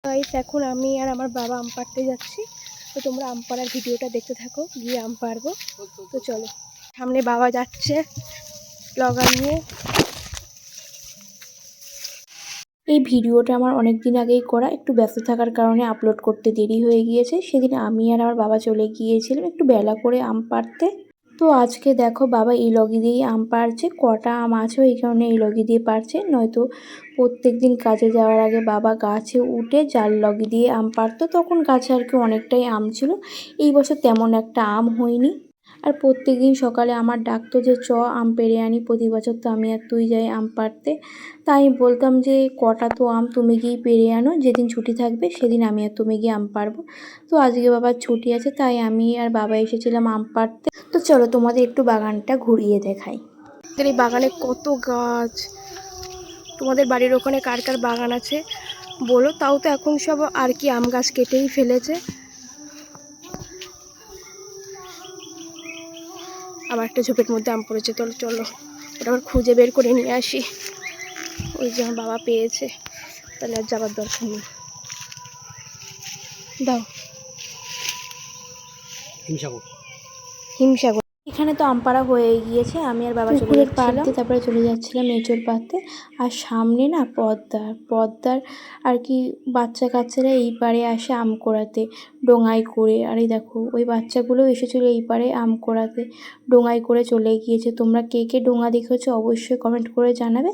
Guys এখন আমি আর আমার বাবা আম পাড়তে যাচ্ছি। তো তোমরা আম পাড়ার ভিডিওটা দেখতে থাকো, গিয়ে আম পাড়বো। তো চলো, সামনে বাবা যাচ্ছে লগা নিয়ে। এই ভিডিওটা আমার অনেক দিন আগেই করা, একটু ব্যস্ত থাকার কারণে আপলোড করতে দেরি হয়ে গিয়েছে। সেদিন আমি আর আমার বাবা চলে গিয়েছিলাম একটু বেলা করে আম পাড়তে। তো আজকে দেখো বাবা এই লগি দিয়েই আম পাড়ছে। কটা আম আছে এই কারণে এই লগি দিয়ে পাড়ছে, নয়তো প্রত্যেক দিন কাজে যাওয়ার আগে বাবা গাছে উঠে জাল লগি দিয়ে আম পাড়তো। তখন গাছে আর কি অনেকটাই আম ছিল। এই বছর তেমন একটা আম হয়নি। আর প্রত্যেক দিন সকালে আমার ডাকতো যে চ আম পেড়ে আনি। প্রতি বছর তো আমি আর তুই যাই আম পাড়তে। তাই বলতাম যে কটা তো আম তুমি গিয়ে পেড়ে আনো, যেদিন ছুটি থাকবে সেদিন আমি আর তুমি গিয়ে আম পাড়বো। তো আজকে বাবার ছুটি আছে, তাই আমি আর বাবা এসেছিলাম আম পাড়তে। তো চলো তোমাদের একটু বাগানটা ঘুরিয়ে দেখাই। এই বাগানে কত গাছ। তোমাদের বাড়ির ওখানে কার কার বাগান আছে বলো। তাও তো এখন সব আর কি আম গাছ কেটেই ফেলেছে। আবার একটা ঝোপের মধ্যে আম পড়েছে, চলো চলো ওটা আবার খুঁজে বের করে নিয়ে আসি। ওই যে আমার বাবা পেয়েছে, তাহলে আর যাবার দরকার নেই। দাও হিমসাগর। এখানে তো আম পাড়া হয়ে গিয়েছে, আমি আর বাবা চলে যাচ্ছিলাম, তারপরে চলে যাচ্ছিলাম এঁচোড় পাড়তে। আর সামনে না পদ্মার আর কি বাচ্চা কাচ্চারা এই পাড়ে আসে আম কোড়াতে ডোঙায় করে। আর এই দেখো ওই বাচ্চাগুলো এসেছিলো এই পাড়ে আম কোড়াতে, ডোঙায় করে চলে গিয়েছে। তোমরা কে কে ডোঙা দেখেছো অবশ্যই কমেন্ট করে জানাবে।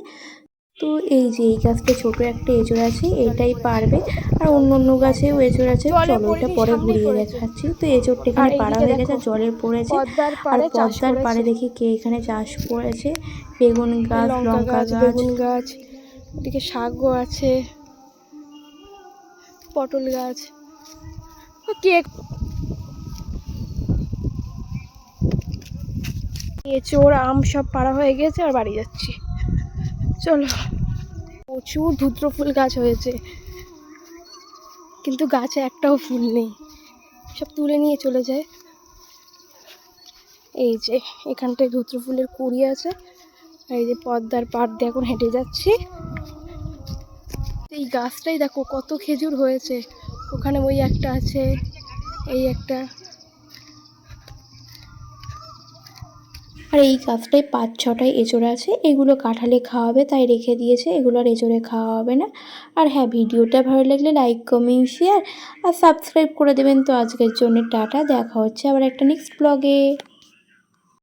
তো এই যে এই গাছটা ছোট একটা এঁচোড় আছে, এটাই পারবে। আর অন্য অন্য গাছেও এঁচোড় আছে, চলো এটা পরে ঘুরিয়ে দেখাচ্ছি। তো এঁচোড়টা এখানে পাড়া হয়ে গেছে, জলে পড়েছে। আর পদ্মার পাড়ে দেখি কে এখানে চাষ করেছে বেগুন গাছ, লঙ্কা গাছ, বেগুন গাছ, ওদিকে শাকও আছে, পটল গাছ। কে এঁচোড় আম সব পাড়া হয়ে গেছে, আর বাড়ি যাচ্ছি চলো। প্রচুর ধুত্র ফুল গাছ হয়েছে, কিন্তু গাছে একটাও ফুল নেই, সব তুলে নিয়ে চলে যায়। এই যে এখানটায় ধুত্র ফুলের কুড়ি আছে। আর এই যে পদ্মার পাড় দিয়ে এখন হেঁটে যাচ্ছি। এই গাছটাই দেখো কত খেজুর হয়েছে, ওখানে ওই একটা আছে, এই একটা। আর এই গাছটায় 5-6টাই এঁচোড় আছে, এগুলো কাঁঠালে খাওয়াবে তাই রেখে দিয়েছে, এগুলো আর এঁচোড়ে খাওয়া হবে না। আর হ্যাঁ, ভিডিওটা ভালো লাগলে লাইক কমেন্ট শেয়ার আর সাবস্ক্রাইব করে দেবেন। তো আজকের জন্য টাটা, দেখা হচ্ছে আবার একটা নেক্সট ব্লগে।